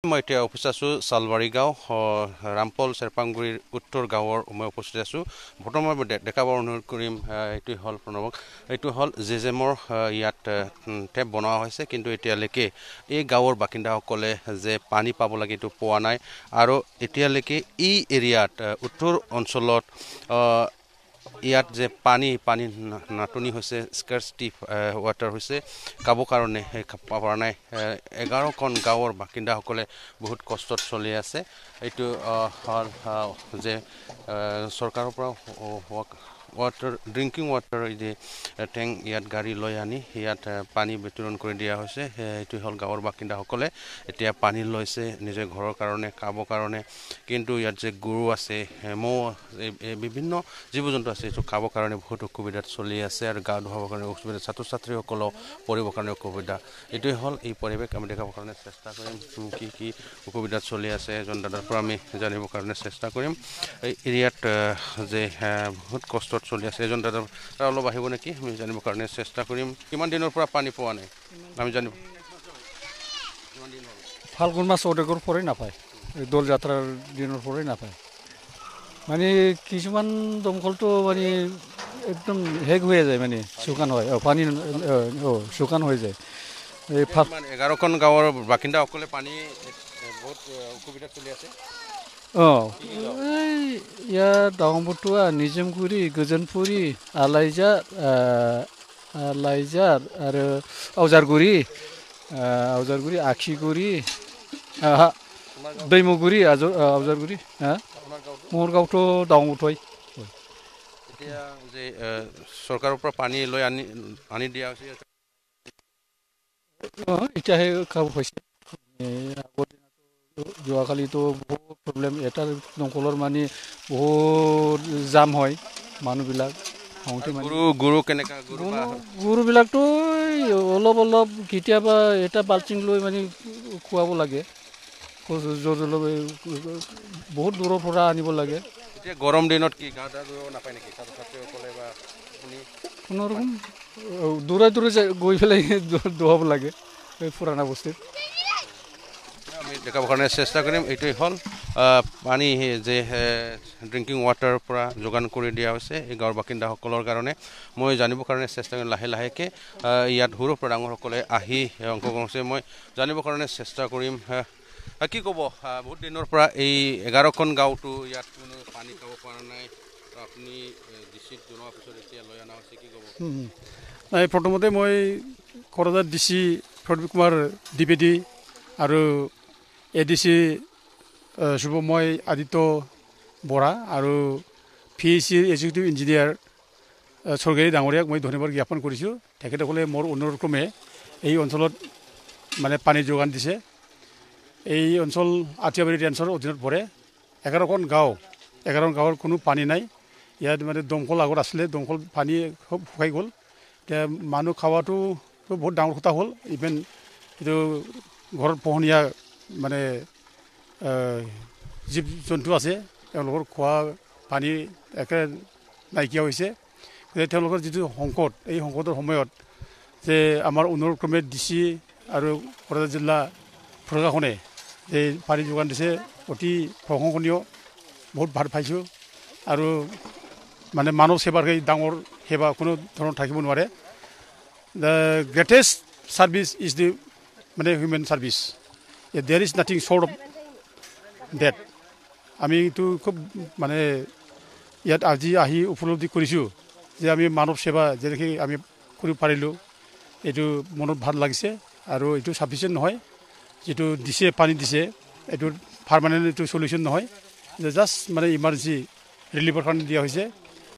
মই এতিয়া উপস্থিত আছোঁ চালবাৰী গাঁও ৰামপল চেৰপাংগুৰিৰ উত্তৰ গাঁৱৰ মই উপস্থিত আছোঁ বৰ্তমান মই দেখাব অনুৰোধ কৰিম এইটো হ'ল প্ৰণৱক এইটো হ'ল জেজেমৰ ইয়াত টেপ বনোৱা হৈছে কিন্তু এতিয়ালৈকে এই গাঁৱৰ বাসিন্দাসকলে যে পানী পাব লাগে এইটো পোৱা নাই আৰু এতিয়ালৈকে এই এৰিয়াত উত্তৰ অঞ্চলত ইয়াত যে পানী নাটনি হৈছে স্কাৰ্চিটি ৱাটাৰ হৈছে কাবৰ কাৰণে পৰা নাই 11খন গাঁৱৰ বাসিন্দাসকলে বহুত কষ্টত চলি আছে এইটো হ'ল যে চৰকাৰৰ পৰা ৱাটাৰ ড্ৰিংকিং ৱাটাৰ যে টেংক ইয়াত গাড়ী লৈ আনি ইয়াত পানী বিতৰণ কৰি দিয়া হৈছে এইটো হ'ল গাঁৱৰ বাসিন্দাসকলে এতিয়া পানী লৈছে নিজৰ ঘৰৰ কাৰণে খাবৰ কাৰণে কিন্তু ইয়াত যে গৰু আছে ম'হ বিভিন্ন জীৱ জন্তু আছে এইটো খাবৰ কাৰণে বহুত অসুবিধাত চলি আছে আৰু গা ধুবৰ কাৰণে অসুবিধা ছাত্ৰ ছাত্ৰীসকলক পঢ়িবৰ কাৰণে অসুবিধা এইটোৱে হ'ল এই পৰিৱেশ আমি দেখাবৰ কাৰণে চেষ্টা কৰিম কি অসুবিধাত চলি আছে এজন দাদাৰ পৰা আমি জানিবৰ কাৰণে চেষ্টা কৰিম এই এৰিয়াত যে বহুত কষ্টত চলি আছে এজন দাদা অলপ আহিব নেকি আমি জানিবৰ কাৰণে চেষ্টা কৰিম কিমান দিনৰ পৰা পানী পোৱা নাই আমি জানিব ফাল্গুন মাস ওদেগর পরে নাপায় দোল যাত্রার দিনের পরে নাপায় মানে কিছুমান দমকলটো মানে একদম হেগ হয়ে যায় মানে শুকান হয় পানী শুকান হয়ে যায় এই 11খন গাঁৱৰ বাসিন্দাসকলে পানী বহুত অসুবিধাত চলি আছে ইয়াৰ ডাঙৰবটুৱা নিজামগুৰি গোজনপুৰি আলাইজাৰ আৰু आवजारगुरि आखिगुरि दैमुगुरि आवजारगुरि মোৰ গাঁৱতো ডাঙৰবটুৱাই এতিয়া যে চৰকাৰৰ পৰা পানী লৈ আনি দিয়া হৈছে এতিয়াহে খাব পাইছে আগৰ দিনতো যোৱাকালিতো বহুত প্ৰব্লেম এটা দমকলৰ মানে বহুত জাম হয় মানুহবিলাক গৰু কেনেকা গৰুবিলাকতো অলপ কেতিয়াবা এটা বাল্টিং লৈ মানে খুৱাব লাগে বহুত দূৰৰ পৰা আনিব লাগে এতিয়া গৰম দিনত কি গা ধুব নাপায় নেকি ছাত্ৰ ছাত্ৰীসকলে বা কোনোৰকম দূৰে গৈ পেলাই ধুৱাব লাগে এই পুৰণা বস্তুত আমি দেখাবৰ কাৰণে চেষ্টা কৰিম এইটোৱে হ'ল পানী যে ড্ৰিংকিং ৱাটাৰৰ পৰা যোগান কৰি দিয়া হৈছে এই গাঁৱৰ বাসিন্দাসকলৰ কাৰণে মই জানিবৰ কাৰণে চেষ্টা কৰিম লাহেকৈ ইয়াত সৰুৰ পৰা ডাঙৰসকলে আহি অংশগ্ৰহণ কৰিছে মই জানিবৰ কাৰণে চেষ্টা কৰিম কি ক'ব বহুত দিনৰ পৰা এই 11খন গাঁৱতো ইয়াত কোনো পানী খাব পৰা নাই আপুনি ডিচিক জনোৱাৰ পিছত এতিয়া লৈ অনা হৈছে কি ক'ব নাই প্ৰথমতে মই কৰজাত ডিচি প্ৰদীপ কুমাৰ দ্বিবেদী আৰু ADC শুভময় আদিত্য বৰা আৰু PEC এক্সিকিউটিভ ইঞ্জিনিয়াৰ চৰকাৰী ডাঙৰীয়াক মই ধন্যবাদ জ্ঞাপন কৰিছোঁ তেখেতসকলে মোৰ অনুৰোধক্ৰমে এই অঞ্চলত মানে পানী যোগান দিছে এই অঞ্চল আঠিয়াবাৰী ৰেঞ্জৰ অধীনত পৰে 11খন গাঁৱৰ কোনো পানী নাই ইয়াত মানে দমকল আগত আছিলে দমকল পানী খুব শুকাই গ'ল এতিয়া মানুহ খাৱাটো বহুত ডাঙৰ কথা হ'ল ইভেন এইটো ঘৰত পোহনীয়া মানে জীৱ জন্তু আছে তেওঁলোকৰ খোৱা পানী একে নাইকিয়া হৈছে তেওঁলোকৰ যিটো সংকট এই সংকটৰ সময়ত যে আমাৰ অনুৰোধক্ৰমে DC আৰু কৰজাত জিলা প্ৰশাসনে এই পানী যোগান দিছে অতি প্ৰশংসনীয় বহুত ভাল পাইছোঁ আৰু মানে মানৱ সেৱাৰ সেই ডাঙৰ সেৱা কোনো ধৰণৰ থাকিব নোৱাৰে the greatest service is the মানে human service there is nothing short of that আমি এইটো খুব মানে ইয়াত আজি আহি উপলব্ধি কৰিছোঁ যে আমি মানৱ সেৱা যেনেকৈ আমি কৰিব পাৰিলোঁ এইটো মনত ভাল লাগিছে আৰু এইটো চাফিচিয়েণ্ট নহয় যিটো দিছে পানী দিছে এইটো পাৰ্মানেণ্ট এইটো চলিউশ্যন নহয় জাষ্ট মানে ইমাৰ্জেঞ্চি ৰিলিফৰ কাৰণে দিয়া হৈছে